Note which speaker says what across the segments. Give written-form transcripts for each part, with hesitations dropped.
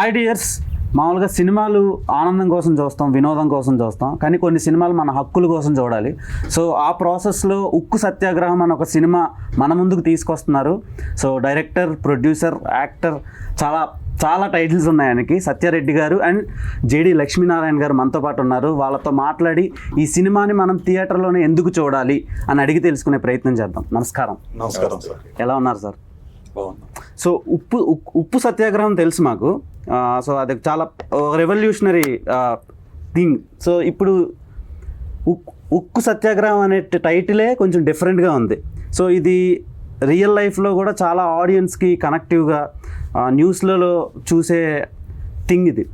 Speaker 1: Hi dears. మామూలుగా సినిమాలు ఆనందం కోసం చూస్తాం, వినోదం కోసం చూస్తాం, కానీ కొన్ని సినిమాలు మన హక్కుల కోసం చూడాలి. సో ఆ ప్రాసెస్లో ఉక్కు సత్యాగ్రహం అని ఒక సినిమా మన ముందుకు తీసుకొస్తున్నారు. సో డైరెక్టర్, ప్రొడ్యూసర్, యాక్టర్, చాలా టైటిల్స్ ఉన్నాయి ఆయనకి. సత్యారెడ్డి గారు అండ్ జేడి లక్ష్మీనారాయణ గారు మనతో పాటు ఉన్నారు. వాళ్ళతో మాట్లాడి ఈ సినిమాని మనం థియేటర్లోనే ఎందుకు చూడాలి అని అడిగి తెలుసుకునే ప్రయత్నం చేద్దాం. నమస్కారం.
Speaker 2: నమస్కారం సార్.
Speaker 1: ఎలా ఉన్నారు సార్?
Speaker 2: బాగున్నా.
Speaker 1: సో ఉప్పు సత్యాగ్రహం తెలుసు మాకు. సో అది చాలా రెవల్యూషనరీ థింగ్. సో ఇప్పుడు ఉక్కు సత్యాగ్రహం అనే టైటిలే కొంచెం డిఫరెంట్గా ఉంది. సో ఇది రియల్ లైఫ్లో కూడా చాలా ఆడియన్స్కి కనెక్టివ్గా న్యూస్లలో చూసే థింగ్ ఇది.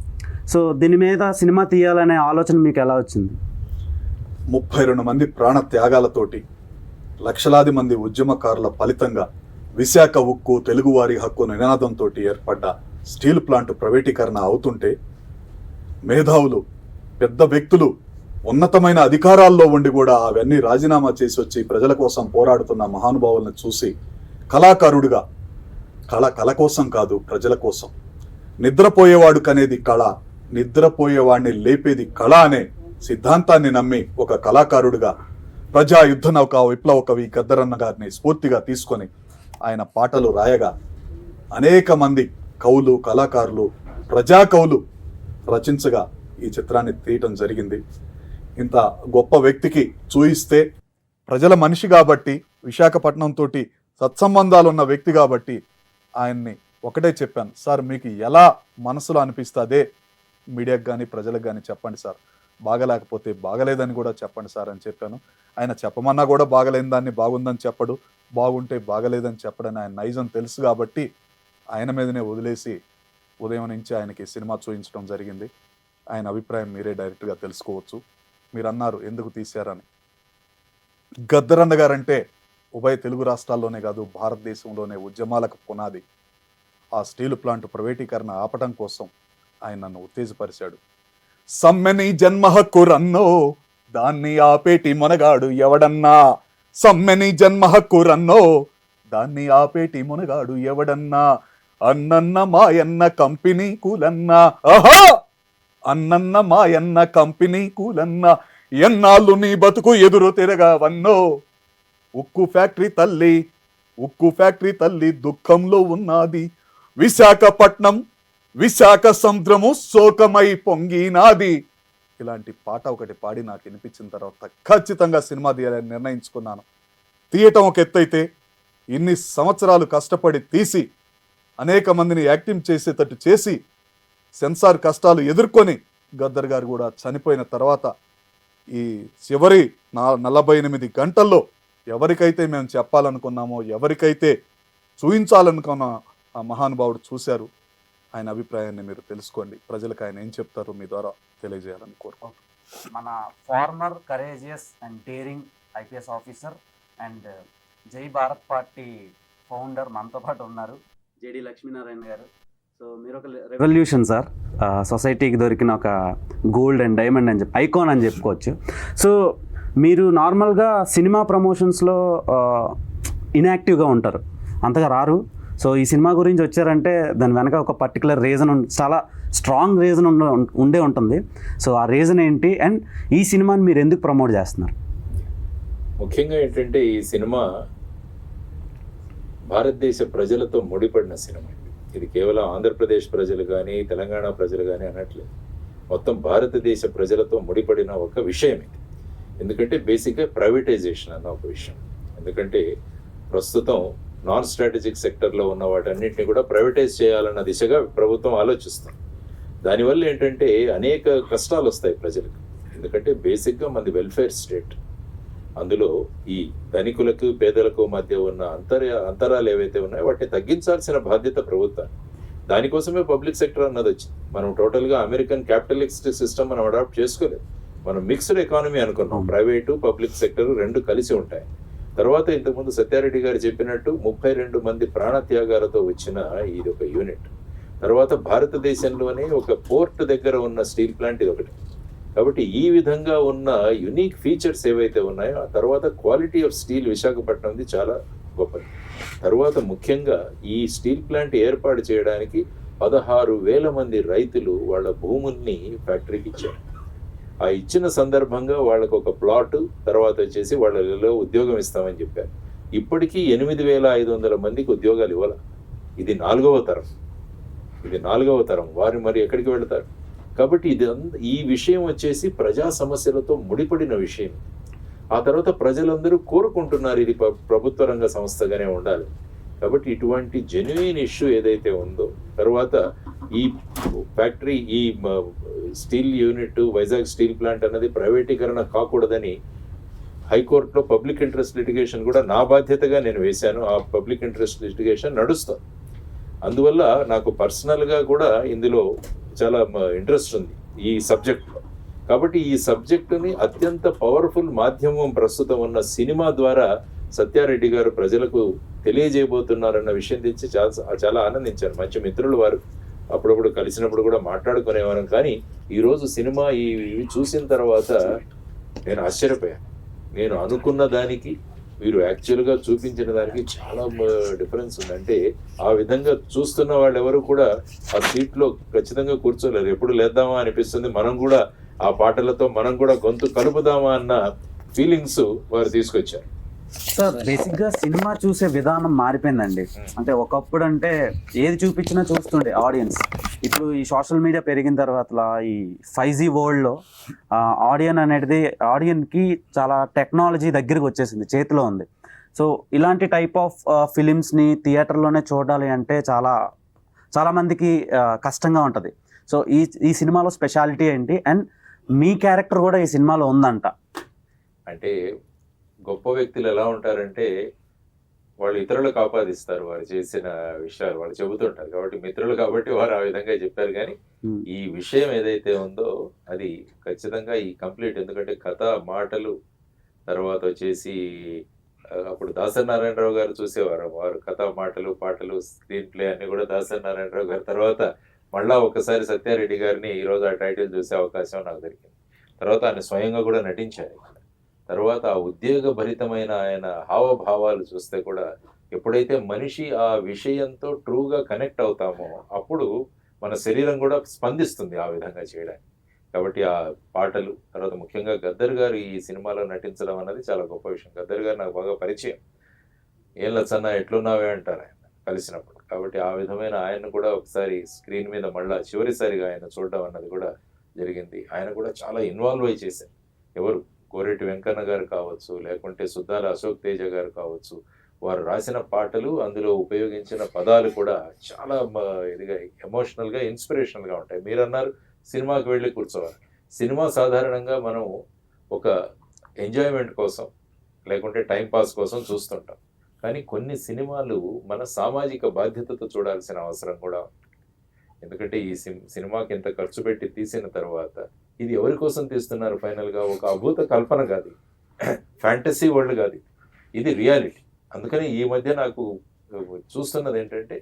Speaker 1: సో దీని మీద సినిమా తీయాలనే ఆలోచన మీకు ఎలా వచ్చింది?
Speaker 2: 32 మంది ప్రాణ త్యాగాలతోటి, లక్షలాది మంది ఉద్యమకారుల ఫలితంగా విశాఖ ఉక్కు తెలుగువారి హక్కు నినాదంతో ఏర్పడ్డ స్టీల్ ప్లాంట్ ప్రైవేటీకరణ అవుతుంటే, మేధావులు, పెద్ద వ్యక్తులు, ఉన్నతమైన అధికారాల్లో ఉండి కూడా అవన్నీ రాజీనామా చేసి వచ్చి ప్రజల కోసం పోరాడుతున్న మహానుభావులను చూసి కళాకారుడిగా, కళ కోసం కాదు, ప్రజల కోసం, నిద్రపోయేవాడు కనేది కళ, నిద్రపోయేవాడిని లేపేది కళ అనే సిద్ధాంతాన్ని నమ్మి ఒక కళాకారుడిగా ప్రజా యుద్ధ నౌక విప్లవ కవి గద్దరన్న గారిని స్ఫూర్తిగా తీసుకొని ఆయన పాటలు రాయగా అనేక మంది కవులు, కళాకారులు, ప్రజా కవులు రచించగా ఈ చిత్రాన్ని తీయటం జరిగింది. ఇంత గొప్ప వ్యక్తికి చూయిస్తే, ప్రజల మనిషి కాబట్టి, విశాఖపట్నం తోటి సత్సంబంధాలు ఉన్న వ్యక్తి కాబట్టి ఆయన్ని ఒకటే చెప్పాను, సార్ మీకు ఎలా మనసులో అనిపిస్తుందే మీడియాకు కానీ ప్రజలకు కానీ చెప్పండి సార్, బాగలేకపోతే బాగలేదని కూడా చెప్పండి సార్ అని చెప్పాను. ఆయన చెప్పమన్నా కూడా బాగలేని దాన్ని బాగుందని చెప్పడు, బాగుంటే బాగలేదని చెప్పడని ఆయన నైజం తెలుసు కాబట్టి ఆయన మీదనే వదిలేసి ఉదయం నుంచి ఆయనకి సినిమా చూపించడం జరిగింది. ఆయన అభిప్రాయం మీరే డైరెక్ట్గా తెలుసుకోవచ్చు. మీరు అన్నారు ఎందుకు తీశారని. గద్దరన్న గారంటే ఉభయ తెలుగు రాష్ట్రాల్లోనే కాదు, భారతదేశంలోనే ఉద్యమాలకు పునాది. ఆ స్టీల్ ప్లాంట్ ప్రైవేటీకరణ ఆపటం కోసం ఆయన నన్ను ఉత్తేజపరిచాడు. సమ్మెని జన్మ హక్కు రన్నో, దాన్ని ఆపేటి మొనగాడు ఎవడన్నా. సమ్మెని జన్మ హక్కు రన్నో, దాన్ని ఆపేటి మొనగాడు ఎవడన్నా. అన్నన్న మాయన్న కంపెనీ కూలన్నా, ఆహా అన్నన్న మాయన్న కంపెనీ కూలన్నా. ఎన్నాళ్ళు నీ బతుకు ఎదురు తిరగవన్నో. ఉక్కు ఫ్యాక్టరీ తల్లి దుఃఖంలో ఉన్నది. విశాఖపట్నం, విశాఖ సముద్రము శోకమై పొంగినాది. ఇలాంటి పాట ఒకటి పాడి నాకు వినిపించిన తర్వాత ఖచ్చితంగా సినిమా తీయాలని నిర్ణయించుకున్నాను. తీయటం ఒక ఎత్తైతే, ఇన్ని సంవత్సరాలు కష్టపడి తీసి అనేక మందిని యాక్టింగ్ చేసేటట్టు చేసి సెన్సార్ కష్టాలు ఎదుర్కొని గద్దర్ గారు కూడా చనిపోయిన తర్వాత ఈ చివరి 48 గంటల్లో ఎవరికైతే మేము చెప్పాలనుకున్నామో, ఎవరికైతే చూయించాలనుకున్న ఆ మహానుభావుడు చూశారు. ఆయన అభిప్రాయాన్ని మీరు తెలుసుకోండి. ప్రజలకు ఆయన ఏం చెప్తారో మీ ద్వారా తెలియజేయాలని కోరుకుంటున్నాను.
Speaker 1: మన former courageous and daring IPS officer and Jai Bharat party founder మనతో పాటు ఉన్నారు, జేడి లక్ష్మీనారాయణ గారు. సో మీరు ఒక రెవల్యూషన్ సార్, సొసైటీకి దొరికిన ఒక గోల్డ్ అండ్ డైమండ్ అని ఐకాన్ అని చెప్పుకోవచ్చు. సో మీరు నార్మల్గా సినిమా ప్రమోషన్స్లో ఇన్యాక్టివ్గా ఉంటారు, అంతగా రారు. సో ఈ సినిమా గురించి వచ్చారంటే దాని వెనక ఒక పర్టికులర్ రీజన్, చాలా స్ట్రాంగ్ రీజన్ ఉండే ఉంటుంది. సో ఆ రీజన్ ఏంటి అండ్ ఈ సినిమాని మీరు ఎందుకు ప్రమోట్ చేస్తున్నారు?
Speaker 3: ముఖ్యంగా ఏంటంటే ఈ సినిమా భారతదేశ ప్రజలతో ముడిపడిన సినిమా. ఇది కేవలం ఆంధ్రప్రదేశ్ ప్రజలు కానీ, తెలంగాణ ప్రజలు కానీ అనట్లేదు, మొత్తం భారతదేశ ప్రజలతో ముడిపడిన ఒక విషయం ఇది. ఎందుకంటే బేసిక్గా ప్రైవేటైజేషన్ అన్న ఒక విషయం. ఎందుకంటే ప్రస్తుతం నాన్ స్ట్రాటజిక్ సెక్టర్లో ఉన్న వాటన్నింటినీ కూడా ప్రైవేటైజ్ చేయాలన్న దిశగా ప్రభుత్వం ఆలోచిస్తుంది. దానివల్ల ఏంటంటే అనేక కష్టాలు వస్తాయి ప్రజలకు. ఎందుకంటే బేసిక్గా మనది వెల్ఫేర్ స్టేట్. అందులో ఈ ధనికులకు పేదలకు మధ్య ఉన్న అంతరాలు ఏవైతే ఉన్నాయో వాటిని తగ్గించాల్సిన బాధ్యత ప్రభుత్వం. దానికోసమే పబ్లిక్ సెక్టర్ అన్నది వచ్చింది. మనం టోటల్గా అమెరికన్ క్యాపిటలిస్ట్ సిస్టమ్ మనం అడాప్ట్ చేసుకోలేదు. మనం మిక్స్డ్ ఎకానమీ అనుకున్నాం. ప్రైవేటు పబ్లిక్ సెక్టర్ రెండు కలిసి ఉంటాయి. తర్వాత ఇంతకుముందు సత్యారెడ్డి గారు చెప్పినట్టు 32 మంది ప్రాణత్యాగాలతో వచ్చిన ఇది ఒక యూనిట్. తర్వాత భారతదేశంలోనే ఒక పోర్ట్ దగ్గర ఉన్న స్టీల్ ప్లాంట్ ఇది ఒకటి. కాబట్టి ఈ విధంగా ఉన్న యునిక్ ఫీచర్స్ ఏవైతే ఉన్నాయో, ఆ తర్వాత క్వాలిటీ ఆఫ్ స్టీల్ విశాఖపట్నంది చాలా గొప్పది. తర్వాత ముఖ్యంగా ఈ స్టీల్ ప్లాంట్ ఏర్పాటు చేయడానికి 16,000 మంది రైతులు వాళ్ళ భూముల్ని ఫ్యాక్టరీకి ఇచ్చారు. ఆ ఇచ్చిన సందర్భంగా వాళ్ళకు ఒక ప్లాట్, తర్వాత వచ్చేసి వాళ్ళలో ఉద్యోగం ఇస్తామని చెప్పారు. ఇప్పటికీ 8,500 మందికి ఉద్యోగాలు ఇవ్వాల. ఇది 4వ తరం. వారు మరి ఎక్కడికి వెళతారు? కాబట్టి ఈ విషయం వచ్చేసి ప్రజా సమస్యలతో ముడిపడిన విషయం. ఆ తర్వాత ప్రజలందరూ కోరుకుంటున్నారు ఇది ప్రభుత్వ రంగ సంస్థగానే ఉండాలి. కాబట్టి ఇటువంటి జెన్యుయిన్ ఇష్యూ ఏదైతే ఉందో, తర్వాత ఈ ఫ్యాక్టరీ, ఈ steel unit, Vizag steel plant అన్నది ప్రైవేటీకరణ కాకూడదని హైకోర్టులో పబ్లిక్ ఇంట్రెస్ట్ లిటిగేషన్ కూడా నా బాధ్యతగా నేను వేశాను. ఆ పబ్లిక్ ఇంట్రెస్ట్ లిటిగేషన్ నడుస్తుంది. అందువల్ల నాకు పర్సనల్గా కూడా ఇందులో చాలా ఇంట్రెస్ట్ ఉంది ఈ సబ్జెక్ట్లో. కాబట్టి ఈ సబ్జెక్టుని అత్యంత పవర్ఫుల్ మాధ్యమం ప్రస్తుతం ఉన్న సినిమా ద్వారా సత్యారెడ్డి గారు ప్రజలకు తెలియజేయబోతున్నారన్న విషయం తెచ్చి చాలా ఆనందించాను. మంచి మిత్రులు వారు, అప్పుడప్పుడు కలిసినప్పుడు కూడా మాట్లాడుకునేవారం. కానీ ఈరోజు సినిమా ఇవి చూసిన తర్వాత నేను ఆశ్చర్యపోయాను. నేను అనుకున్న దానికి వీరు యాక్చువల్గా చూపించిన దానికి చాలా డిఫరెన్స్ ఉంది. అంటే ఆ విధంగా చూస్తున్న వాళ్ళు ఎవరు కూడా ఆ సీట్లో ఖచ్చితంగా కూర్చోలేరు. ఎప్పుడు లేద్దామా అనిపిస్తుంది. మనం కూడా ఆ పాటలతో మనం కూడా గొంతు కలుపుదామా అన్న ఫీలింగ్స్ వారు తీసుకొచ్చారు.
Speaker 1: సార్, బేసిక్గా సినిమా చూసే విధానం మారిపోయిందండి. అంటే ఒకప్పుడు అంటే ఏది చూపించినా చూస్తుండే ఆడియన్స్. ఇప్పుడు ఈ సోషల్ మీడియా పెరిగిన తర్వాత ఈ 5G వరల్డ్లో ఆడియన్కి చాలా టెక్నాలజీ దగ్గరికి వచ్చేసింది, చేతిలో ఉంది. సో ఇలాంటి టైప్ ఆఫ్ ఫిలిమ్స్ని థియేటర్లోనే చూడాలి అంటే చాలా మందికి కష్టంగా ఉంటుంది. సో ఈ సినిమాలో స్పెషాలిటీ ఏంటి, అండ్ మీ క్యారెక్టర్ కూడా ఈ సినిమాలో ఉందంట.
Speaker 3: అంటే గొప్ప వ్యక్తులు ఎలా ఉంటారంటే వాళ్ళు ఇతరులకు ఆపాదిస్తారు వారు చేసిన విషయాలు, వాళ్ళు చెబుతుంటారు. కాబట్టి మిత్రులు కాబట్టి వారు ఆ విధంగా చెప్పారు. కానీ ఈ విషయం ఏదైతే ఉందో అది ఖచ్చితంగా ఈ కంప్లీట్, ఎందుకంటే కథ, మాటలు, తర్వాత వచ్చేసి అప్పుడు దాసరి నారాయణరావు గారు చూసేవారు. వారు కథ, మాటలు, పాటలు, స్క్రీన్ ప్లే అన్ని కూడా దాసరి నారాయణరావు గారు. తర్వాత మళ్ళా ఒకసారి సత్యారెడ్డి గారిని ఈరోజు ఆ టైటిల్ చూసే అవకాశం నాకు దొరికింది. తర్వాత ఆయన స్వయంగా కూడా నటించారు. తర్వాత ఆ ఉద్వేగభరితమైన ఆయన హావభావాలు చూస్తే కూడా ఎప్పుడైతే మనిషి ఆ విషయంతో ట్రూగా కనెక్ట్ అవుతామో అప్పుడు మన శరీరం కూడా స్పందిస్తుంది ఆ విధంగా చేయడానికి. కాబట్టి ఆ పాటలు, తర్వాత ముఖ్యంగా గద్దర్ గారు ఈ సినిమాలో నటించడం అన్నది చాలా గొప్ప విషయం. గద్దర్ గారు నాకు బాగా పరిచయం. ఏం లచ్చన్న ఎట్లున్నావే అంటారు ఆయన కలిసినప్పుడు. కాబట్టి ఆ విధమైన ఆయన్ని కూడా ఒకసారి స్క్రీన్ మీద మళ్ళా చివరిసారిగా ఆయన చూడడం అన్నది కూడా జరిగింది. ఆయన కూడా చాలా ఇన్వాల్వ్ అయి చేశారు. ఎవరు, కోరేటి వెంకన్న గారు కావచ్చు, లేకుంటే సుద్దాల అశోక్ తేజ గారు కావచ్చు, వారు రాసిన పాటలు, అందులో ఉపయోగించిన పదాలు కూడా చాలా ఇదిగా ఎమోషనల్గా, ఇన్స్పిరేషనల్గా ఉంటాయి. మీరు అన్నారు సినిమాకి వెళ్ళి కూర్చోవాలి. సినిమా సాధారణంగా మనం ఒక ఎంజాయ్మెంట్ కోసం లేకుంటే టైంపాస్ కోసం చూస్తుంటాం. కానీ కొన్ని సినిమాలు మన సామాజిక బాధ్యతతో చూడాల్సిన అవసరం కూడా ఉంది. ఎందుకంటే ఈ సినిమాకి ఎంత ఖర్చు పెట్టి తీసిన తర్వాత ఇది ఎవరి కోసం తీస్తున్నారు? ఫైనల్గా ఒక అభూత కల్పన కాదు, ఫ్యాంటసీ వరల్డ్ కాదు, ఇది రియాలిటీ. అందుకని ఈ మధ్య నాకు చూస్తున్నది ఏంటంటే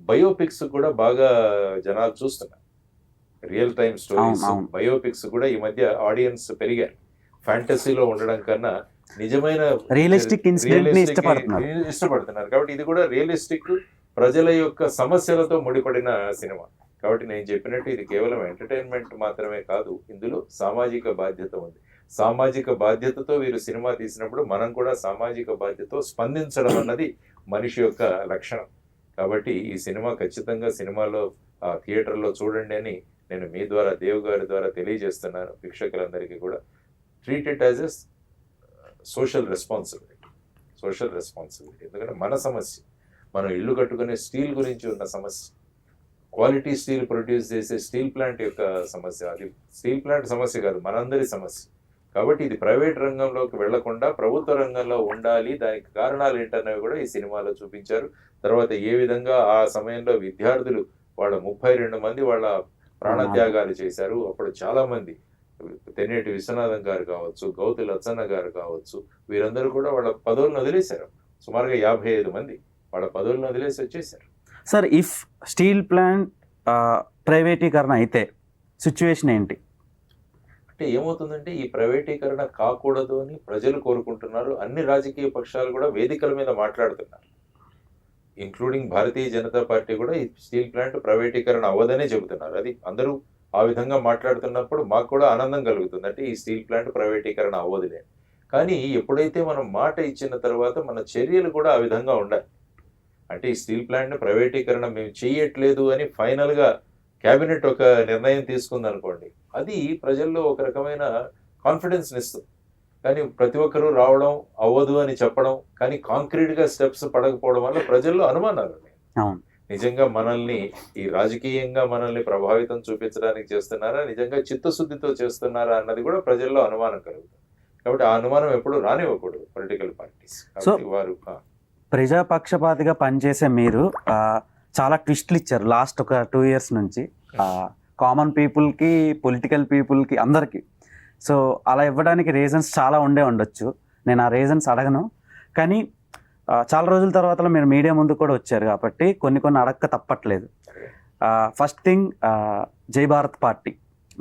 Speaker 3: బయోపిక్స్ కూడా బాగా జనాలు చూస్తున్నారు. రియల్ టైమ్ స్టోరీస్, బయోపిక్స్ కూడా ఈ మధ్య ఆడియన్స్ పెరిగారు. ఫ్యాంటసీలో ఉండడం కన్నా నిజమైన
Speaker 1: రియలిస్టిక్
Speaker 3: ఇష్టపడుతున్నారు. కాబట్టి ఇది కూడా రియలిస్టిక్, ప్రజల యొక్క సమస్యలతో ముడిపడిన సినిమా. కాబట్టి నేను చెప్పినట్టు ఇది కేవలం ఎంటర్టైన్మెంట్ మాత్రమే కాదు, ఇందులో సామాజిక బాధ్యత ఉంది. సామాజిక బాధ్యతతో వీరు సినిమా తీసినప్పుడు మనం కూడా సామాజిక బాధ్యతతో స్పందించడం అన్నది మనిషి యొక్క లక్షణం. కాబట్టి ఈ సినిమా ఖచ్చితంగా సినిమాలో థియేటర్లో చూడండి అని నేను మీ ద్వారా, దేవ్ గారి ద్వారా తెలియజేస్తున్నాను వీక్షకులందరికీ కూడా. Treat it as a social responsibility. ఎందుకంటే మన సమస్య, మనం ఇల్లు కట్టుకునే స్టీల్ గురించి ఉన్న సమస్య, క్వాలిటీ స్టీల్ ప్రొడ్యూస్ చేసే స్టీల్ ప్లాంట్ యొక్క సమస్య, అది స్టీల్ ప్లాంట్ సమస్య కాదు, మనందరి సమస్య. కాబట్టి ఇది ప్రైవేట్ రంగంలోకి వెళ్లకుండా ప్రభుత్వ రంగంలో ఉండాలి. దానికి కారణాలు ఏంటనేవి కూడా ఈ సినిమాలో చూపించారు. తర్వాత ఏ విధంగా ఆ సమయంలో విద్యార్థులు వాళ్ళ 32 మంది వాళ్ళ ప్రాణత్యాగాలు చేశారు. అప్పుడు చాలా మంది, తెన్నేటి విశ్వనాథం గారు కావచ్చు, గౌతు లచ్చన్న గారు కావచ్చు, వీరందరూ కూడా వాళ్ళ పదవులను వదిలేశారు. సుమారుగా 55 మంది వాళ్ళ పదవులను వదిలేసి వచ్చేసారు.
Speaker 1: సార్, ఇఫ్ స్టీల్ ప్లాంట్ ప్రైవేటీకరణ అయితే సిచ్యువేషన్ ఏంటి?
Speaker 3: అంటే ఏమవుతుందంటే ఈ ప్రైవేటీకరణ కాకూడదు అని ప్రజలు కోరుకుంటున్నారు. అన్ని రాజకీయ పక్షాలు కూడా వేదికల మీద మాట్లాడుతున్నారు. ఇంక్లూడింగ్ భారతీయ జనతా పార్టీ కూడా ఈ స్టీల్ ప్లాంట్ ప్రైవేటీకరణ అవ్వదనే చెబుతున్నారు. అది అందరూ ఆ విధంగా మాట్లాడుతున్నప్పుడు మాకు కూడా ఆనందం కలుగుతుంది. అంటే ఈ స్టీల్ ప్లాంట్ ప్రైవేటీకరణ అవ్వదులే. కానీ ఎప్పుడైతే మనం మాట ఇచ్చిన తర్వాత మన చర్యలు కూడా ఆ విధంగా ఉండాలి. అంటే ఈ స్టీల్ ప్లాంట్ని ప్రైవేటీకరణ మేము చేయట్లేదు అని ఫైనల్గా క్యాబినెట్ ఒక నిర్ణయం తీసుకుందనుకోండి, అది ప్రజల్లో ఒక రకమైన కాన్ఫిడెన్స్ని ఇస్తుంది. కానీ ప్రతి ఒక్కరూ రావడం అవ్వదు అని చెప్పడం, కానీ కాంక్రీట్గా స్టెప్స్ పడకపోవడం వల్ల ప్రజల్లో అనుమానాలు ఉన్నాయి. నిజంగా మనల్ని ఈ రాజకీయంగా మనల్ని ప్రభావితం చూపించడానికి చేస్తున్నారా, నిజంగా చిత్తశుద్ధితో చేస్తున్నారా అన్నది కూడా ప్రజల్లో అనుమానం కలుగుతుంది. కాబట్టి ఆ అనుమానం ఎప్పుడు రానివ్వకూడదు పొలిటికల్ పార్టీస్. వారు
Speaker 1: ప్రజాపక్షపాతిగా పనిచేసే మీరు చాలా ట్విస్ట్లు ఇచ్చారు లాస్ట్ ఒక 2 years నుంచి, కామన్ పీపుల్కి, పొలిటికల్ పీపుల్కి, అందరికీ. సో అలా ఇవ్వడానికి రీజన్స్ చాలా ఉండొచ్చు, నేను ఆ రీజన్స్ అడగను. కానీ చాలా రోజుల తర్వాత మీరు మీడియా ముందు కూడా వచ్చారు కాబట్టి కొన్ని అడగక తప్పట్లేదు. ఫస్ట్ థింగ్, జై భారత్ పార్టీ,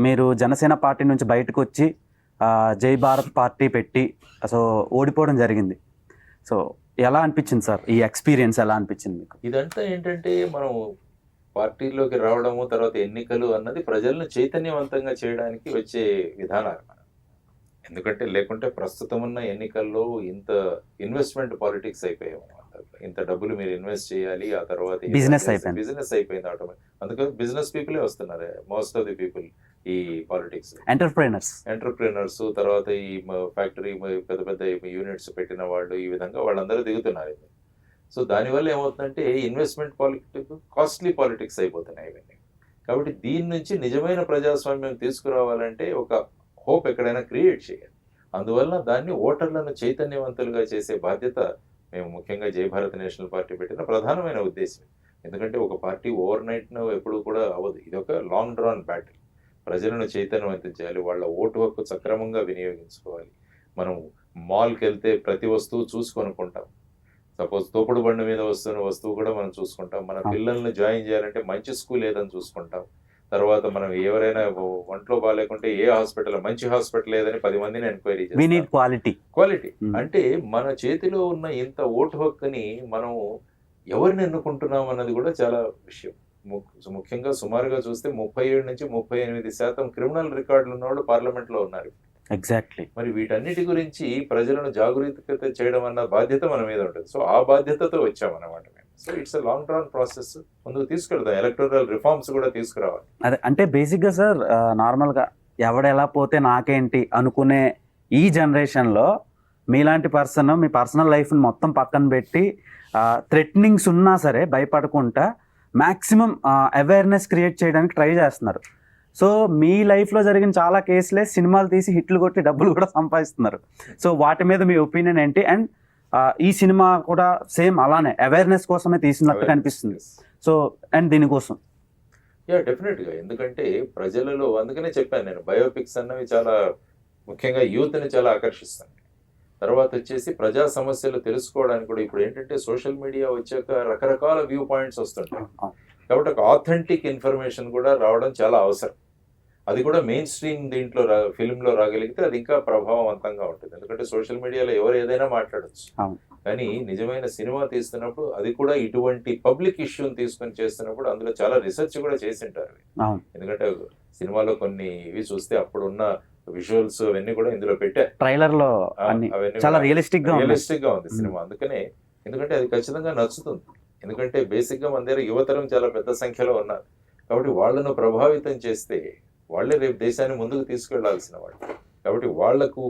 Speaker 1: మీరు జనసేన పార్టీ నుంచి బయటకు వచ్చి జై భారత్ పార్టీ పెట్టి సో ఓడిపోవడం జరిగింది. సో ఎలా అనిపించింది సార్, ఈ ఎక్స్పీరియన్స్ ఎలా అనిపించింది మీకు?
Speaker 3: ఇదంతా ఏంటంటే మనం పార్టీలోకి రావడము, తర్వాత ఎన్నికలు అన్నది ప్రజలను చైతన్యవంతంగా చేయడానికి వచ్చే విధానాలు. ఎందుకంటే లేకుంటే ప్రస్తుతం ఉన్న ఎన్నికల్లో ఇంత ఇన్వెస్ట్మెంట్ పాలిటిక్స్ అయిపోయాము. ఇంత డబ్బులు మీరు ఇన్వెస్ట్ చేయాలి, ఆ తర్వాత బిజినెస్ అయిపోయింది ఆటోమేటిక్. అందుకని బిజినెస్ పీపులే వస్తున్నారు, మోస్ట్ ఆఫ్ ది పీపుల్ ఈ పాలిటిక్స్. ఎంటర్ప్రెనర్స్, తర్వాత ఈ ఫ్యాక్టరీ పెద్ద పెద్ద యూనిట్స్ పెట్టిన వాళ్ళు, ఈ విధంగా వాళ్ళందరూ దిగుతున్నారు. సో దానివల్ల ఏమవుతుందంటే ఇన్వెస్ట్మెంట్ పాలిటిక్స్, కాస్ట్లీ పాలిటిక్స్ అయిపోతున్నాయి ఇవన్నీ. కాబట్టి దీని నుంచి నిజమైన ప్రజాస్వామ్యం తీసుకురావాలంటే ఒక హోప్ ఎక్కడైనా క్రియేట్ చేయాలి. అందువల్ల దాన్ని ఓటర్లను చైతన్యవంతులుగా చేసే బాధ్యత మేము ముఖ్యంగా జై భారత్ నేషనల్ పార్టీ పెట్టిన ప్రధానమైన ఉద్దేశం. ఎందుకంటే ఒక పార్టీ ఓవర్ నైట్ను ఎప్పుడు కూడా అవ్వదు. ఇది ఒక లాంగ్ డ్రాన్ బ్యాటిల్. ప్రజలను చైతన్యవంతం చేయాలి, వాళ్ళ ఓటు హక్కు సక్రమంగా వినియోగించుకోవాలి. మనం మాల్కి వెళ్తే ప్రతి వస్తువు చూసి కొనుక్కుంటాం. సపోజ్ తోపుడు బండి మీద వస్తున్న వస్తువు కూడా మనం చూసుకుంటాం. మన పిల్లల్ని జాయిన్ చేయాలంటే మంచి స్కూల్ ఏదని చూసుకుంటాం. తర్వాత మనం ఎవరైనా ఒంట్లో బాగాలేకుంటే ఏ హాస్పిటల్, మంచి హాస్పిటల్ ఏదని 10 మందిని ఎంక్వైరీ చేస్తాం. క్వాలిటీ అంటే మన చేతిలో ఉన్న ఇంత ఓటు హక్కుని మనం ఎవరిని ఎన్నుకుంటున్నాం అన్నది కూడా చాలా విషయం. ముఖ్యంగా సుమారుగా చూస్తే 37 నుంచి 38% క్రిమినల్ రికార్డులు ఉన్నవాళ్ళు పార్లమెంట్ లో ఉన్నారు.
Speaker 1: ఎగ్జాక్ట్లీ.
Speaker 3: మరి వీటన్నిటి గురించి ప్రజలను జాగృతి చేయడం అన్న బాధ్యత మన మీద ఉంటుంది. సో ఆ బాధ్యతతో వచ్చామన్నమాట మేము. So it's a long run process. ముందుకు తీసుకెళ్తాం, ఎలక్టోరల్ రిఫార్మ్స్ కూడా తీసుకురావాలి.
Speaker 1: అదే అంటే బేసిక్గా సార్, నార్మల్గా ఎవడెలా పోతే నాకేంటి అనుకునే ఈ జనరేషన్లో మీలాంటి పర్సన్ మీ పర్సనల్ లైఫ్ని మొత్తం పక్కన పెట్టి థ్రెటనింగ్స్ ఉన్నా సరే భయపడకుండా మ్యాక్సిమం అవేర్నెస్ క్రియేట్ చేయడానికి ట్రై చేస్తున్నారు. సో మీ లైఫ్లో జరిగిన చాలా కేసులే సినిమాలు తీసి హిట్లు కొట్టి డబ్బులు కూడా సంపాదిస్తున్నారు. సో వాటి మీద మీ ఒపీనియన్ ఏంటి? అండ్ ఈ సినిమా కూడా సేమ్ అలానే అవేర్నెస్ కోసమే తీసినట్టు కనిపిస్తుంది. సో అండ్ దీనికోసం
Speaker 3: డెఫినెట్గా, ఎందుకంటే ప్రజలలో, అందుకనే చెప్పాను నేను, బయోపిక్స్ అన్నవి చాలా ముఖ్యంగా యూత్ని చాలా ఆకర్షిస్తాయి. తర్వాత వచ్చేసి ప్రజా సమస్యలు తెలుసుకోవడానికి కూడా ఇప్పుడు ఏంటంటే సోషల్ మీడియా వచ్చాక రకరకాల వ్యూ పాయింట్స్ వస్తుంటాయి. కాబట్టి ఒక ఆథెంటిక్ ఇన్ఫర్మేషన్ కూడా రావడం చాలా అవసరం. అది కూడా మెయిన్ స్ట్రీమ్ దీంట్లో ఫిల్మ్లో రాగలిగితే అది ఇంకా ప్రభావవంతంగా ఉంటుంది. ఎందుకంటే సోషల్ మీడియాలో ఎవరు ఏదైనా మాట్లాడచ్చు, కానీ నిజమైన సినిమా తీస్తున్నప్పుడు అది కూడా ఇటువంటి పబ్లిక్ ఇష్యూని తీసుకొని చేస్తున్నప్పుడు అందులో చాలా రీసెర్చ్ కూడా చేసింటారు. ఎందుకంటే సినిమాలో కొన్ని ఇవి చూస్తే అప్పుడున్న విజువల్స్ అవన్నీ కూడా ఇందులో పెట్టారు.
Speaker 1: ట్రైలర్ లో చాలా రియలిస్టిక్ గా
Speaker 3: ఉంది సినిమా. అందుకనే, ఎందుకంటే అది ఖచ్చితంగా నచ్చుతుంది. ఎందుకంటే బేసిక్ గా మన దగ్గర యువతరం చాలా పెద్ద సంఖ్యలో ఉన్నారు. కాబట్టి వాళ్ళను ప్రభావితం చేస్తే వాళ్ళే రేపు దేశాన్ని ముందుకు తీసుకెళ్లాల్సిన వాళ్ళు. కాబట్టి వాళ్లకు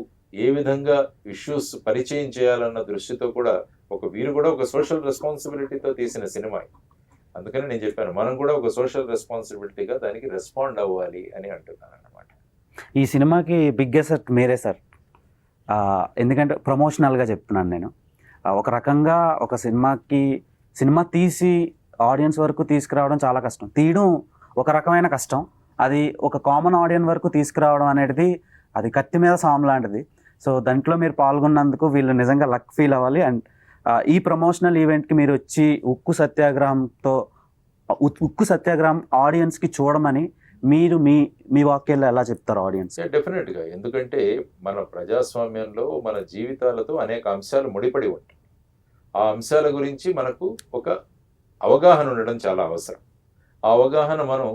Speaker 3: ఏ విధంగా ఇష్యూస్ పరిచయం చేయాలన్న దృష్టితో కూడా వీరు కూడా ఒక సోషల్ రెస్పాన్సిబిలిటీతో తీసిన సినిమా. అందుకని నేను చెప్పాను, మనం కూడా ఒక సోషల్ రెస్పాన్సిబిలిటీగా దానికి రెస్పాండ్ అవ్వాలి అని అంటున్నాను అన్నమాట.
Speaker 1: ఈ సినిమాకి బిగ్గెస్ట్ మీరే సార్. ఎందుకంటే ప్రమోషనల్గా చెప్తున్నాను నేను. ఒక రకంగా ఒక సినిమా తీసి ఆడియన్స్ వరకు తీసుకురావడం చాలా కష్టం. తీయడం ఒక రకమైన కష్టం, అది ఒక కామన్ ఆడియన్స్ వరకు తీసుకురావడం అనేది అది కత్తి మీద సాము లాంటిది. సో దాంట్లో మీరు పాల్గొన్నందుకు వీళ్ళు నిజంగా లక్ ఫీల్ అవ్వాలి. అండ్ ఈ ప్రమోషనల్ ఈవెంట్కి మీరు వచ్చి ఉక్కు సత్యాగ్రహం ఆడియన్స్కి చూడమని మీరు మీ వాక్యాల్లో ఎలా చెప్తారు ఆడియన్స్?
Speaker 3: డెఫినెట్గా, ఎందుకంటే మన ప్రజాస్వామ్యంలో మన జీవితాలతో అనేక అంశాలు ముడిపడి ఉంటాయి. ఆ అంశాల గురించి మనకు ఒక అవగాహన ఉండడం చాలా అవసరం. ఆ అవగాహన మనం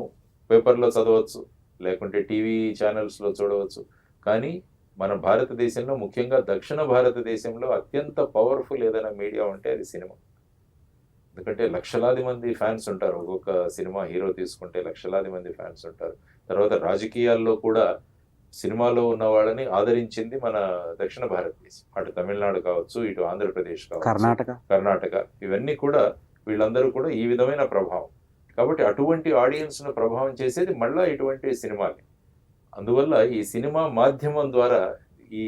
Speaker 3: పేపర్లో చదవచ్చు, లేకుంటే టీవీ ఛానల్స్లో చూడవచ్చు. కానీ మన భారతదేశంలో, ముఖ్యంగా దక్షిణ భారతదేశంలో అత్యంత పవర్ఫుల్ ఏదైనా మీడియా ఉంటే అది సినిమా. ఎందుకంటే లక్షలాది మంది ఫ్యాన్స్ ఉంటారు. ఒక్కొక్క సినిమా హీరో తీసుకుంటే లక్షలాది మంది ఫ్యాన్స్ ఉంటారు. తర్వాత రాజకీయాల్లో కూడా సినిమాలో ఉన్న వాళ్ళని ఆదరించింది మన దక్షిణ భారతదేశం. అటు తమిళనాడు కావచ్చు, ఇటు ఆంధ్రప్రదేశ్ కావచ్చు, కర్ణాటక, ఇవన్నీ కూడా వీళ్ళందరూ కూడా ఈ విధమైన ప్రభావం. కాబట్టి అటువంటి ఆడియన్స్ను ప్రభావం చేసేది మళ్ళా ఇటువంటి సినిమాలే. అందువల్ల ఈ సినిమా మాధ్యమం ద్వారా ఈ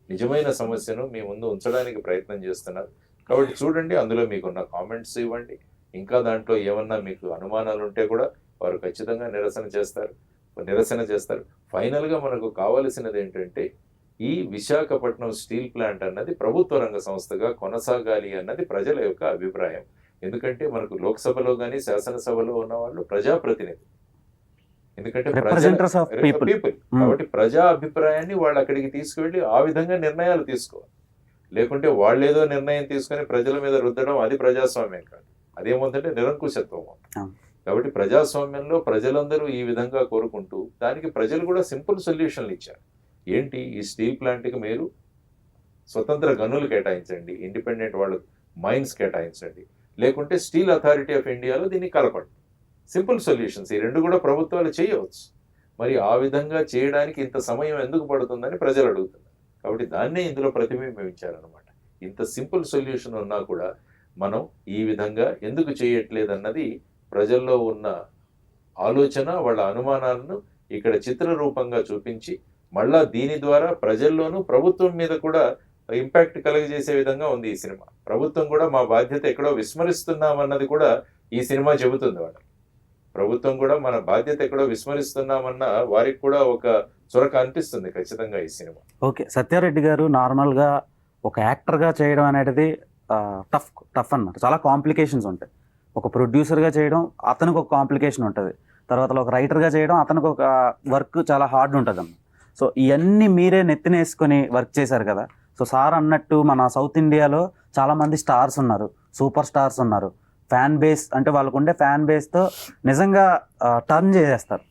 Speaker 3: నిజమైన సమస్యను మీ ముందు ఉంచడానికి ప్రయత్నం చేస్తున్నారు. కాబట్టి చూడండి, అందులో మీకున్న కామెంట్స్ ఇవ్వండి. ఇంకా దాంట్లో ఏమన్నా మీకు అనుమానాలు ఉంటే కూడా వారు ఖచ్చితంగా నిరసన చేస్తారు. ఫైనల్గా మనకు కావలసినది ఏంటంటే, ఈ విశాఖపట్నం స్టీల్ ప్లాంట్ అన్నది ప్రభుత్వ రంగ సంస్థగా కొనసాగాలి అన్నది ప్రజల యొక్క అభిప్రాయం. ఎందుకంటే మనకు లోక్సభలో కానీ శాసనసభలో ఉన్న వాళ్ళు ప్రజాప్రతినిధి. ఎందుకంటే పీపుల్. కాబట్టి ప్రజా అభిప్రాయాన్ని వాళ్ళు అక్కడికి తీసుకువెళ్ళి ఆ విధంగా నిర్ణయాలు తీసుకోవాలి. లేకుంటే వాళ్ళు ఏదో నిర్ణయం తీసుకొని ప్రజల మీద రుద్దడం, అది ప్రజాస్వామ్యం కాదు. అదేమవుతుందంటే నిరంకుశత్వం. కాబట్టి ప్రజాస్వామ్యంలో ప్రజలందరూ ఈ విధంగా కోరుకుంటూ, దానికి ప్రజలు కూడా సింపుల్ సొల్యూషన్లు ఇచ్చారు. ఏంటి, ఈ స్టీల్ ప్లాంట్కి మీరు స్వతంత్ర గనులు కేటాయించండి, ఇండిపెండెంట్ వాళ్ళు మైన్స్ కేటాయించండి, లేకుంటే స్టీల్ అథారిటీ ఆఫ్ ఇండియాలో దీన్ని కలపండి. Simple solutions. ఈ రెండు కూడా ప్రభుత్వాలు చేయవచ్చు. మరి ఆ విధంగా చేయడానికి ఇంత సమయం ఎందుకు పడుతుందని ప్రజలు అడుగుతున్నారు. కాబట్టి దాన్నే ఇందులో ప్రతిబింబించారనమాట. ఇంత సింపుల్ సొల్యూషన్ ఉన్నా కూడా మనం ఈ విధంగా ఎందుకు చేయట్లేదన్నది ప్రజల్లో ఉన్న ఆలోచన, వాళ్ళ అనుమానాలను ఇక్కడ చిత్రరూపంగా చూపించి, మళ్ళా దీని ద్వారా ప్రజల్లోనూ ప్రభుత్వం మీద కూడా ఇంపాక్ట్ కలుగజేసే విధంగా ఉంది ఈ సినిమా. ప్రభుత్వం కూడా మా బాధ్యత ఎక్కడో విస్మరిస్తున్నామన్నది కూడా ఈ సినిమా చెబుతుంది. వాళ్ళకి ప్రభుత్వం కూడా మన బాధ్యత ఎక్కడో విస్మరిస్తున్నామన్న వారికి కూడా ఒక చొరక అనిపిస్తుంది ఖచ్చితంగా ఈ సినిమా.
Speaker 1: ఓకే, సత్యారెడ్డి గారు నార్మల్గా ఒక యాక్టర్గా చేయడం అనేది టఫ్ అన్నమాట. చాలా కాంప్లికేషన్స్ ఉంటాయి. ఒక ప్రొడ్యూసర్గా చేయడం అతనికి ఒక కాంప్లికేషన్ ఉంటుంది. తర్వాత ఒక రైటర్గా చేయడం అతనికి ఒక వర్క్ చాలా హార్డ్ ఉంటుంది అన్న. సో ఇవన్నీ మీరే నెత్తినేసుకొని వర్క్ చేశారు కదా. సో సార్ అన్నట్టు మన సౌత్ ఇండియాలో చాలామంది స్టార్స్ ఉన్నారు, సూపర్ స్టార్స్ ఉన్నారు. ఫ్యాన్ బేస్ అంటే వాళ్ళకు ఉండే ఫ్యాన్ బేస్తో నిజంగా టర్న్ చేసేస్తారు.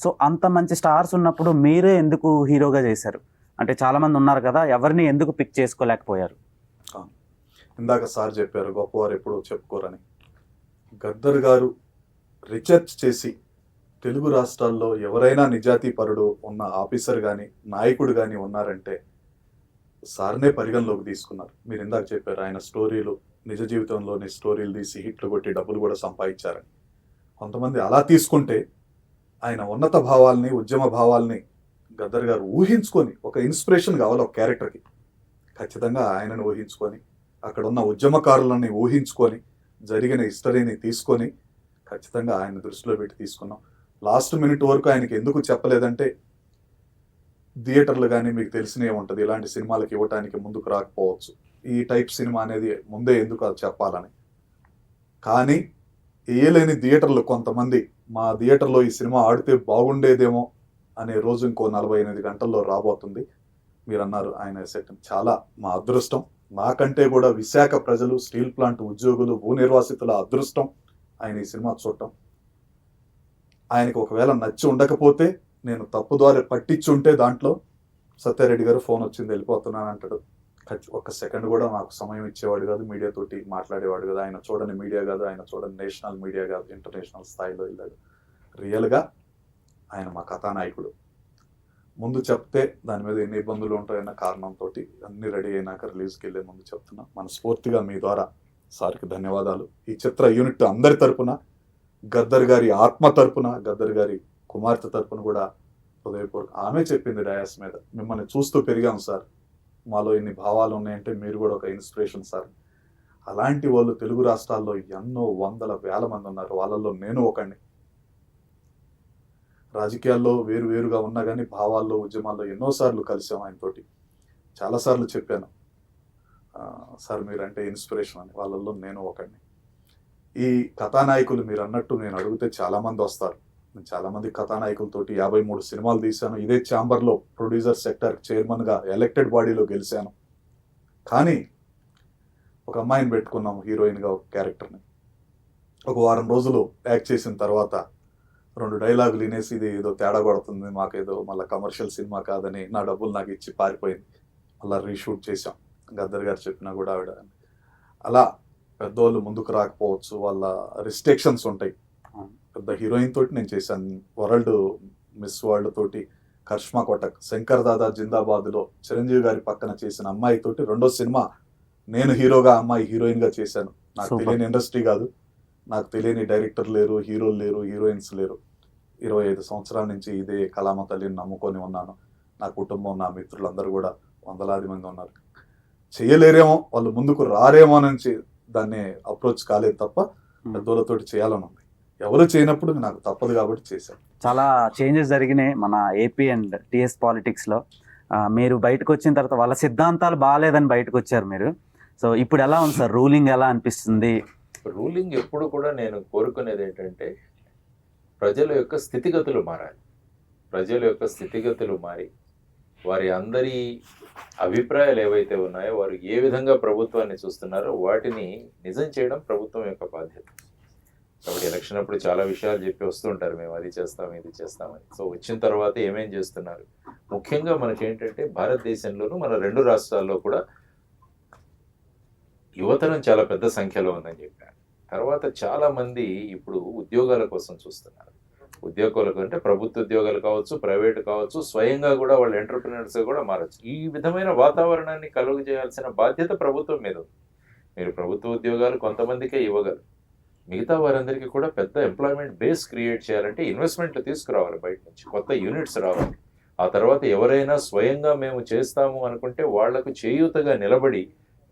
Speaker 1: సో అంత మంచి స్టార్స్ ఉన్నప్పుడు మీరే ఎందుకు హీరోగా చేశారు? అంటే చాలామంది ఉన్నారు కదా, ఎవరిని ఎందుకు పిక్ చేసుకోలేకపోయారు?
Speaker 2: ఇందాక సార్ చెప్పారు గొప్పవారు ఎప్పుడు చెప్పుకోరని. గద్దర్ గారు రీసెర్చ్ చేసి తెలుగు రాష్ట్రాల్లో ఎవరైనా నిజాతీపరుడు ఉన్న ఆఫీసర్ కానీ నాయకుడు కానీ ఉన్నారంటే సార్నే పరిగణలోకి తీసుకున్నారు. మీరు ఇందాక చెప్పారు ఆయన స్టోరీలు, నిజ జీవితంలోని స్టోరీలు తీసి హిట్లు కొట్టి డబ్బులు కూడా సంపాదించారని. కొంతమంది అలా తీసుకుంటే ఆయన ఉన్నత భావాల్ని, ఉద్యమ భావాల్ని గద్దర్ గారు ఊహించుకొని, ఒక ఇన్స్పిరేషన్ కావాలి ఒక క్యారెక్టర్కి, ఖచ్చితంగా ఆయనను ఊహించుకొని, అక్కడ ఉన్న ఉద్యమకారులని ఊహించుకొని, జరిగిన హిస్టరీని తీసుకొని ఖచ్చితంగా ఆయన దృష్టిలో పెట్టి తీసుకున్నాం. లాస్ట్ మినిట్ వరకు ఆయనకి ఎందుకు చెప్పలేదంటే, థియేటర్లు కానీ మీకు తెలిసినే ఉంటుంది, ఇలాంటి సినిమాలకు ఇవ్వటానికి ముందుకు రాకపోవచ్చు. ఈ టైప్ సినిమా అనేది ముందే ఎందుకు అది చెప్పాలని. కానీ వేయలేని థియేటర్లు కొంతమంది, మా థియేటర్లో ఈ సినిమా ఆడితే బాగుండేదేమో అనే రోజు ఇంకో 48 గంటల్లో రాబోతుంది. మీరు అన్నారు ఆయన సెట్, చాలా మా అదృష్టం. నాకంటే కూడా విశాఖ ప్రజలు, స్టీల్ ప్లాంట్ ఉద్యోగులు, భూ నిర్వాసితుల అదృష్టం ఆయన ఈ సినిమా చూడటం. ఆయనకు ఒకవేళ నచ్చి ఉండకపోతే, నేను తప్పుదారి పట్టించుంటే దాంట్లో సత్యారెడ్డి గారు ఫోన్ వచ్చింది వెళ్ళిపోతున్నాను అంటాడు. ఒక్క సెకండ్ కూడా నాకు సమయం ఇచ్చేవాడు కాదు, మీడియాతోటి మాట్లాడేవాడు కాదు. ఆయన చూడని మీడియా కాదు, ఆయన చూడని నేషనల్ మీడియా కాదు, ఇంటర్నేషనల్ స్థాయిలో వెళ్ళాడు. రియల్గా ఆయన మా కథానాయకుడు. ముందు చెప్తే దాని మీద ఎన్ని ఇబ్బందులు ఉంటాయన్న కారణంతో అన్ని రెడీ అయినాక రిలీజ్కి వెళ్ళే ముందు చెప్తున్నా. మనస్ఫూర్తిగా మీ ద్వారా సార్కి ధన్యవాదాలు. ఈ చిత్ర యూనిట్ అందరి తరపున, గద్దర్ గారి ఆత్మ తరపున, గద్దర్ గారి కుమార్తె తరపున కూడా హృదయపూర్వక. ఆమె చెప్పింది డయాస్ మీద, మిమ్మల్ని చూస్తూ పెరిగాం సార్, మాలో ఇన్ని భావాలు ఉన్నాయంటే మీరు కూడా ఒక ఇన్స్పిరేషన్ సార్. అలాంటి వాళ్ళు తెలుగు రాష్ట్రాల్లో ఎన్నో వందల వేల మంది ఉన్నారు, వాళ్ళల్లో నేను ఒకడిని. రాజకీయాల్లో వేరుగా ఉన్నా కానీ భావాల్లో, ఉద్యమాల్లో ఎన్నోసార్లు కలిసాం ఆయనతోటి. చాలాసార్లు చెప్పాను సార్ మీరంటే ఇన్స్పిరేషన్ అని, వాళ్ళల్లో నేను ఒకడిని. ఈ కథానాయకులు మీరు అన్నట్టు నేను అడిగితే చాలామంది వస్తారు. నేను చాలామంది కథానాయకులతోటి 53 సినిమాలు తీశాను. ఇదే ఛాంబర్లో ప్రొడ్యూసర్ సెక్టర్ చైర్మన్గా ఎలక్టెడ్ బాడీలో గెలిచాను. కానీ ఒక అమ్మాయిని పెట్టుకున్నాము హీరోయిన్గా, ఒక క్యారెక్టర్ని. ఒక వారం రోజులు యాక్ట్ చేసిన తర్వాత 2 డైలాగులు వినేసి ఇది ఏదో తేడా కొడుతుంది, మాకేదో మళ్ళీ కమర్షియల్ సినిమా కాదని నా డబ్బులు నాకు ఇచ్చి పారిపోయింది. మళ్ళీ రీషూట్ చేసాం. గద్దర్ గారు చెప్పినా కూడా ఆవిడ అలా పెద్దవాళ్ళు ముందుకు రాకపోవచ్చు, వాళ్ళ రిస్ట్రిక్షన్స్ ఉంటాయి. పెద్ద హీరోయిన్ తోటి నేను చేశాను, వరల్డ్ మిస్ వరల్డ్ తోటి కరిష్మా కోటక్, శంకర్ దాదా జిందాబాద్లో చిరంజీవి గారి పక్కన చేసిన అమ్మాయి తోటి 2వ సినిమా నేను హీరోగా, అమ్మాయి హీరోయిన్గా చేశాను. నాకు తెలియని ఇండస్ట్రీ కాదు, నాకు తెలియని డైరెక్టర్ లేరు, హీరోలు లేరు, హీరోయిన్స్ లేరు. 25 సంవత్సరాల నుంచి ఇదే కళామ తల్లిని నమ్ముకొని ఉన్నాను. నా కుటుంబం, నా మిత్రులందరూ కూడా వందలాది మంది ఉన్నారు. చేయలేరేమో, వాళ్ళు ముందుకు రారేమో నుంచి దాన్ని అప్రోచ్ కాలేదు తప్ప పెద్దోళ్ళతోటి చేయాలని ఉంది. ఎవరు చేయనప్పుడు నాకు తప్పదు కాబట్టి చేశాను.
Speaker 1: చాలా చేంజెస్ జరిగినాయి మన ఏపీ అండ్ టీఎస్ పాలిటిక్స్లో. మీరు బయటకు వచ్చిన తర్వాత వాళ్ళ సిద్ధాంతాలు బాగాలేదని బయటకు వచ్చారు మీరు. సో ఇప్పుడు ఎలా ఉంది సార్, రూలింగ్ ఎలా అనిపిస్తుంది?
Speaker 3: రూలింగ్ ఎప్పుడు కూడా నేను కోరుకునేది ఏంటంటే ప్రజల యొక్క స్థితిగతులు మారాలి. ప్రజల యొక్క స్థితిగతులు మారి వారి అందరి అభిప్రాయాలు ఏవైతే ఉన్నాయో, వారు ఏ విధంగా ప్రభుత్వాన్ని చూస్తున్నారో వాటిని నిజం చేయడం ప్రభుత్వం యొక్క బాధ్యత. కాబట్టి ఎలక్షన్ అప్పుడు చాలా విషయాలు చెప్పి వస్తుంటారు, మేము అది చేస్తాం ఇది చేస్తామని. సో వచ్చిన తర్వాత ఏమేం చేస్తున్నారు, ముఖ్యంగా మనకేంటంటే భారతదేశంలోనూ మన 2 రాష్ట్రాల్లో కూడా యువతరం చాలా పెద్ద సంఖ్యలో ఉందని చెప్పారు. తర్వాత చాలా మంది ఇప్పుడు ఉద్యోగాల కోసం చూస్తున్నారు. ఉద్యోగాలకు అంటే ప్రభుత్వ ఉద్యోగాలు కావచ్చు, ప్రైవేట్ కావచ్చు, స్వయంగా కూడా వాళ్ళు ఎంటర్ప్రినర్స్గా కూడా మారచ్చు. ఈ విధమైన వాతావరణాన్ని కలుగు చేయాల్సిన బాధ్యత ప్రభుత్వం మీద ఉంది. మీరు ప్రభుత్వ ఉద్యోగాలు కొంతమందికే ఇవ్వగలరు, మిగతా వారందరికీ కూడా పెద్ద ఎంప్లాయ్మెంట్ బేస్ క్రియేట్ చేయాలంటే ఇన్వెస్ట్మెంట్లు తీసుకురావాలి, బయట నుంచి కొత్త యూనిట్స్ రావాలి. ఆ తర్వాత ఎవరైనా స్వయంగా మేము చేస్తాము అనుకుంటే వాళ్లకు చేయూతగా నిలబడి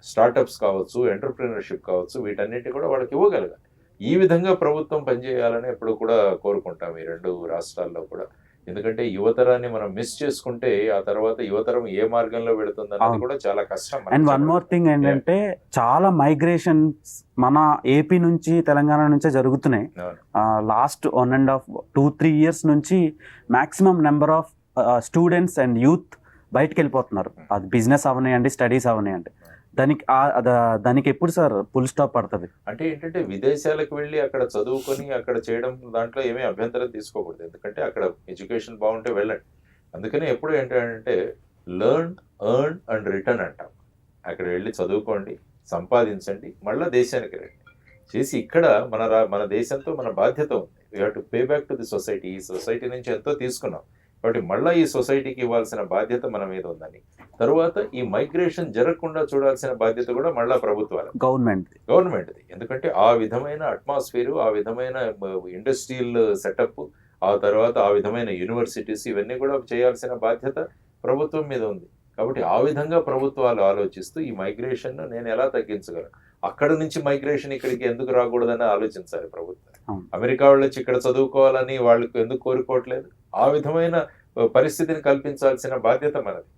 Speaker 3: స్టార్టప్స్ కావచ్చు, ఎంటర్ప్రినర్షిప్ కావచ్చు, వీటన్నిటి కూడా వాళ్ళకి ఇవ్వగలగాలి. ఈ విధంగా ప్రభుత్వం పనిచేయాలని ఎప్పుడు కూడా కోరుకుంటాం ఈ 2 రాష్ట్రాల్లో కూడా. ఎందుకంటే యువతరాన్ని మనం మిస్ చేసుకుంటే ఆ తర్వాత యువతరం ఏ మార్గంలో వెళుతుందన్నది కూడా చాలా కష్టం.
Speaker 1: అండ్ వన్ మోర్ థింగ్ ఏంటంటే చాలా మైగ్రేషన్స్ మన ఏపీ నుంచి తెలంగాణ నుంచే జరుగుతున్నాయి. లాస్ట్ 1.5-2-3 years నుంచి maximum number of students and youth బయటకు వెళ్ళిపోతున్నారు. అది బిజినెస్ అవనాయండి, స్టడీస్ అవనాయండి. దానికి ఎప్పుడు సార్ ఫుల్ స్టాప్ పడుతుంది?
Speaker 3: అంటే ఏంటంటే విదేశాలకు వెళ్ళి అక్కడ చదువుకొని అక్కడ చేయడం దాంట్లో ఏమీ అభ్యంతరం తీసుకోకూడదు. ఎందుకంటే అక్కడ ఎడ్యుకేషన్ బాగుంటే వెళ్ళండి. అందుకనే ఎప్పుడు ఏంటంటే లెర్న్, ఎర్న్ అండ్ రిటర్న్ అంటాం. అక్కడ వెళ్ళి చదువుకోండి, సంపాదించండి, మళ్ళీ దేశానికి రండి. చేసి ఇక్కడ మన దేశంతో మన బాధ్యత ఉంది. We have to pay back to the society. ఈ సొసైటీ నుంచి ఎంతో తీసుకున్నాం కాబట్టి మళ్ళీ ఈ సొసైటీకి ఇవ్వాల్సిన బాధ్యత మన మీద ఉందని. తరువాత ఈ మైగ్రేషన్ జరగకుండా చూడాల్సిన బాధ్యత కూడా మళ్ళీ ప్రభుత్వాలు, గవర్నమెంట్ది. ఎందుకంటే ఆ విధమైన అట్మాస్ఫియర్, ఆ విధమైన ఇండస్ట్రియల్ సెటప్, ఆ తర్వాత ఆ విధమైన యూనివర్సిటీస్, ఇవన్నీ కూడా చేయాల్సిన బాధ్యత ప్రభుత్వం మీద ఉంది. కాబట్టి ఆ విధంగా ప్రభుత్వాలు ఆలోచిస్తూ ఈ మైగ్రేషన్ నేను ఎలా తగ్గించగలను, అక్కడ నుంచి మైగ్రేషన్ ఇక్కడికి ఎందుకు రాకూడదని ఆలోచించాలి ప్రభుత్వం. అమెరికా వాళ్ళు వచ్చి ఇక్కడ చదువుకోవాలని వాళ్ళకి ఎందుకు కోరుకోవట్లేదు? ఆ విధమైన పరిస్థితిని కల్పించాల్సిన బాధ్యత మనది.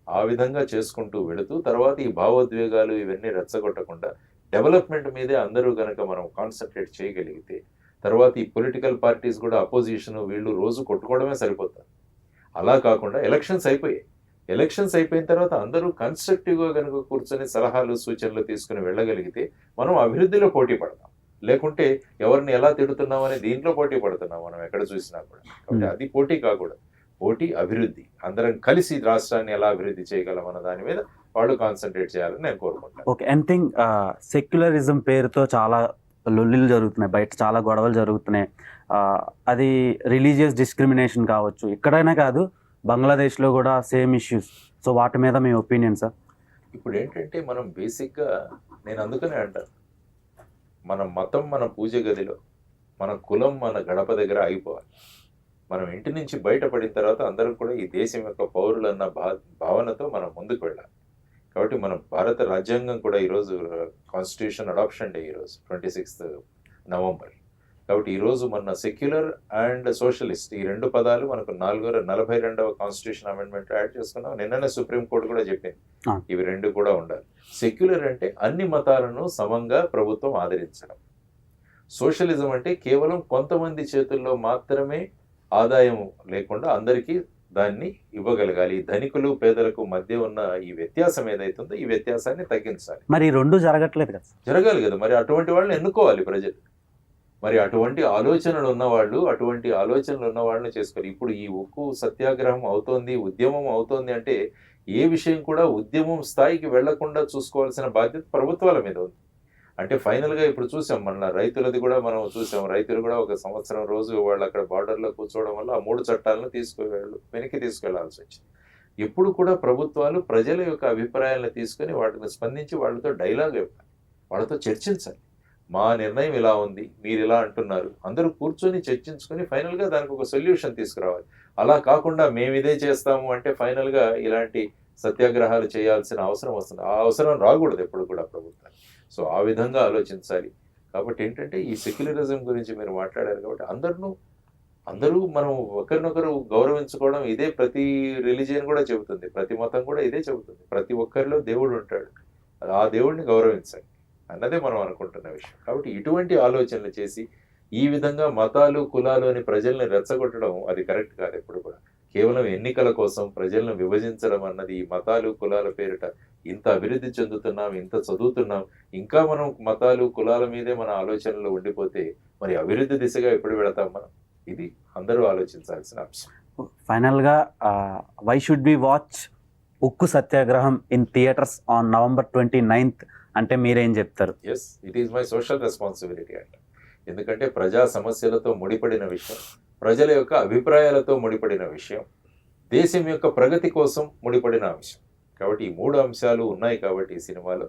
Speaker 3: ఆ విధంగా చేసుకుంటూ వెళుతూ తర్వాత ఈ భావోద్వేగాలు ఇవన్నీ రెచ్చగొట్టకుండా డెవలప్మెంట్ మీదే అందరూ కనుక మనం కాన్సన్ట్రేట్ చేయగలిగితే తర్వాత ఈ పొలిటికల్ పార్టీస్ కూడా అపోజిషన్ వీళ్ళు రోజు కొట్టుకోవడమే సరిపోతారు. అలా కాకుండా ఎలక్షన్స్ అయిపోయిన తర్వాత అందరూ కన్స్ట్రక్టివ్గా కనుక కూర్చొని సలహాలు సూచనలు తీసుకుని వెళ్ళగలిగితే మనం అభివృద్ధిలో పోటీ పడతాం. లేకుంటే ఎవరిని ఎలా తిడుతున్నామని దీంట్లో పోటీ పడుతున్నాం మనం ఎక్కడ చూసినా కూడా. కాబట్టి అది పోటీ కాకూడదు, పోటీ అభివృద్ధి. అందరం కలిసి రాష్ట్రాన్ని ఎలా అభివృద్ధి చేయగలం అన్న దాని మీద వాళ్ళు కాన్సన్ట్రేట్ చేయాలని నేను కోరుకుంటాను.
Speaker 1: ఓకే, ఎనీథింగ్ సెక్యులరిజం పేరుతో చాలా లొల్లిలు జరుగుతున్నాయి, బయట చాలా గొడవలు జరుగుతున్నాయి. అది రిలీజియస్ డిస్క్రిమినేషన్ కావచ్చు, ఎక్కడైనా కాదు, బంగ్లాదేశ్లో కూడా సేమ్ ఇష్యూస్. సో వాటి మీద మీ ఒపీనియన్ సార్?
Speaker 3: ఇప్పుడు ఏంటంటే మనం బేసిక్గా నేను అందుకనే అంటాను, మన మతం మన పూజ గదిలో, మన కులం మన గడప దగ్గర ఆగిపోవాలి. మనం ఇంటి నుంచి బయటపడిన తర్వాత అందరం కూడా ఈ దేశం యొక్క పౌరులు అన్న భావనతో మనం ముందుకు వెళ్ళాలి. కాబట్టి మన భారత రాజ్యాంగం కూడా ఈరోజు కాన్స్టిట్యూషన్ అడాప్షన్ డే ఈరోజు 26 నవంబర్. కాబట్టి ఈరోజు మన సెక్యులర్ అండ్ సోషలిస్ట్ ఈ 2 పదాలు మనకు 42వ కాన్స్టిట్యూషన్ అమెండ్మెంట్ యాడ్ చేసుకున్నాం. నిన్ననే సుప్రీంకోర్టు కూడా చెప్పింది ఇవి 2 కూడా ఉండాలి. సెక్యులర్ అంటే అన్ని మతాలను సమంగా ప్రభుత్వం ఆదరించడం. సోషలిజం అంటే కేవలం కొంతమంది చేతుల్లో మాత్రమే ఆదాయం లేకుండా అందరికీ దాన్ని ఇవ్వగలగాలి. ధనికులు పేదలకు మధ్య ఉన్న ఈ వ్యత్యాసం ఏదైతుందో ఈ వ్యత్యాసాన్ని తగ్గించాలి.
Speaker 1: మరి ఈ రెండు జరగట్లేదు కదా.
Speaker 3: జరగాలి కదా, మరి అటువంటి వాళ్ళని ఎన్నుకోవాలి ప్రజలు. మరి అటువంటి ఆలోచనలు ఉన్న వాళ్ళని చేసుకోవాలి. ఇప్పుడు ఈ ఉక్కు సత్యాగ్రహం అవుతోంది, ఉద్యమం అవుతోంది అంటే ఏ విషయం కూడా ఉద్యమం స్థాయికి వెళ్లకుండా చూసుకోవాల్సిన బాధ్యత ప్రభుత్వాల మీద ఉంది. అంటే ఫైనల్గా ఇప్పుడు చూసాం, మన రైతులది కూడా మనం చూసాం. రైతులు కూడా ఒక సంవత్సరం రోజు వాళ్ళు అక్కడ బార్డర్లో కూర్చోవడం వల్ల ఆ 3 చట్టాలను వెనక్కి తీసుకెళ్లాల్సి వచ్చింది. ఎప్పుడు కూడా ప్రభుత్వాలు ప్రజల యొక్క అభిప్రాయాలను తీసుకొని వాటిని స్పందించి వాళ్ళతో డైలాగ్ ఇవ్వాలి, వాళ్ళతో చర్చించాలి. మా నిర్ణయం ఇలా ఉంది, మీరు ఇలా అంటున్నారు, అందరూ కూర్చొని చర్చించుకొని ఫైనల్గా దానికి ఒక సొల్యూషన్ తీసుకురావాలి. అలా కాకుండా మేము ఇదే చేస్తాము అంటే ఫైనల్గా ఇలాంటి సత్యాగ్రహాలు చేయాల్సిన అవసరం వస్తుంది. ఆ అవసరం రాకూడదు ఎప్పుడు కూడా ప్రభుత్వాలు. సో ఆ విధంగా ఆలోచించాలి. కాబట్టి ఏంటంటే ఈ సెక్యులరిజం గురించి మీరు మాట్లాడారు కాబట్టి అందరూ మనం ఒకరినొకరు గౌరవించుకోవడం ఇదే ప్రతి రిలీజియన్ కూడా చెబుతుంది, ప్రతి మతం కూడా ఇదే చెబుతుంది. ప్రతి ఒక్కరిలో దేవుడు ఉంటాడు, ఆ దేవుడిని గౌరవించాలి అన్నదే మనం అనుకుంటున్న విషయం. కాబట్టి ఇటువంటి ఆలోచనలు చేసి ఈ విధంగా మతాలు కులాలు అని ప్రజల్ని రెచ్చగొట్టడం అది కరెక్ట్ కాదు. ఎప్పుడు కూడా కేవలం ఎన్నికల కోసం ప్రజలను విభజించడం అన్నది ఈ మతాలు కులాల పేరిట ఇంత అభివృద్ధి చెందుతున్నాం, ఇంత చదువుతున్నాం, ఇంకా మనం మతాలు కులాల మీదే మన ఆలోచనలు ఉండిపోతే మరి అభివృద్ధి దిశగా ఎప్పుడు వెళతాం మనం? ఇది అందరూ ఆలోచించాల్సిన అంశం.
Speaker 1: ఫైనల్గా వై షుడ్ బి వాచ్ ఉక్కు సత్యాగ్రహం in theatres on November 29th అంటే మీరేం చెప్తారు?
Speaker 3: Yes, it is my social responsibility అంట. ఎందుకంటే ప్రజా సమస్యలతో ముడిపడిన విషయం, ప్రజల యొక్క అభిప్రాయాలతో ముడిపడిన విషయం, దేశం యొక్క ప్రగతి కోసం ముడిపడిన అంశం. కాబట్టి ఈ 3 అంశాలు ఉన్నాయి కాబట్టి ఈ సినిమాలో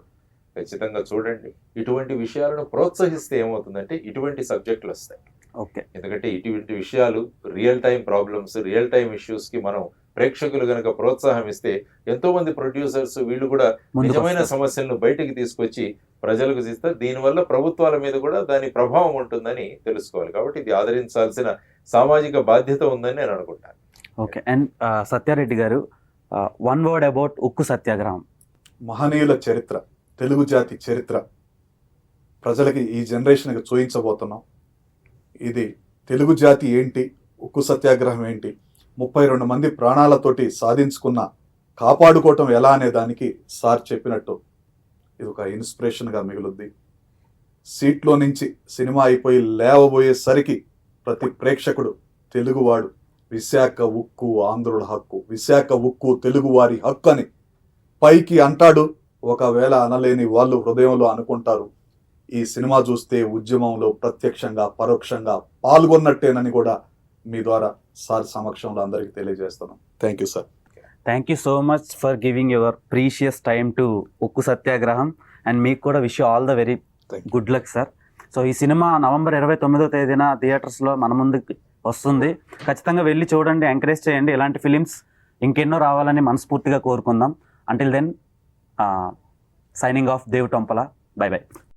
Speaker 3: ఖచ్చితంగా చూడండి. ఇటువంటి విషయాలను ప్రోత్సహిస్తే ఏమవుతుందంటే ఇటువంటి సబ్జెక్టులు వస్తాయి.
Speaker 1: ఓకే,
Speaker 3: ఎందుకంటే ఇటువంటి విషయాలు real time problems, real time ఇష్యూస్కి మనం ప్రేక్షకులు కనుక ప్రోత్సాహం ఇస్తే ఎంతో మంది ప్రొడ్యూసర్స్ వీళ్ళు కూడా నిజమైన సమస్యలను బయటికి తీసుకొచ్చి ప్రజలకు ఇస్తారు. దీనివల్ల ప్రభుత్వాల మీద కూడా దాని ప్రభావం ఉంటుందని తెలుసుకోవాలి. కాబట్టి ఇది ఆదరించాల్సిన సామాజిక బాధ్యత ఉందని నేను అనుకుంటాను.
Speaker 1: ఓకే, అండ్ సత్యారెడ్డి గారు, 1 word అబౌట్ ఉక్కు సత్యాగ్రహం.
Speaker 2: మహనీయుల చరిత్ర, తెలుగు జాతి చరిత్ర ప్రజలకి ఈ జనరేషన్కి చూయించబోతున్నాం. ఇది తెలుగు జాతి ఏంటి, ఉక్కు సత్యాగ్రహం ఏంటి, 32 మంది ప్రాణాలతోటి సాధించుకున్న కాపాడుకోవటం ఎలా అనే దానికి సార్ చెప్పినట్టు ఇది ఒక ఇన్స్పిరేషన్గా మిగులుద్ది. సీట్లో నుంచి సినిమా అయిపోయి లేవబోయేసరికి ప్రతి ప్రేక్షకుడు తెలుగువాడు, విశాఖ ఉక్కు ఆంధ్రుల హక్కు, విశాఖ ఉక్కు తెలుగువారి హక్కు అని పైకి అంటాడు. ఒకవేళ అనలేని వాళ్ళు హృదయంలో అనుకుంటారు. ఈ సినిమా చూస్తే ఉద్యమంలో ప్రత్యక్షంగా పరోక్షంగా పాల్గొన్నట్టేనని కూడా మీ ద్వారా సార్ సమక్షంలో అందరికీ తెలియజేస్తున్నాం. Thank you sir.
Speaker 1: Thank you so much for giving your precious time to ఉక్కు సత్యాగ్రహం. అండ్ మీకు కూడా wish you all the very good luck sir. So ఈ సినిమా November 29వ తేదీన థియేటర్స్లో మన ముందుకు వస్తుంది. ఖచ్చితంగా వెళ్ళి చూడండి, ఎంకరేజ్ చేయండి. ఇలాంటి ఫిలిమ్స్ ఇంకెన్నో రావాలని మనస్ఫూర్తిగా కోరుకుందాం. Until then, signing off Dev Tompala. Bye by.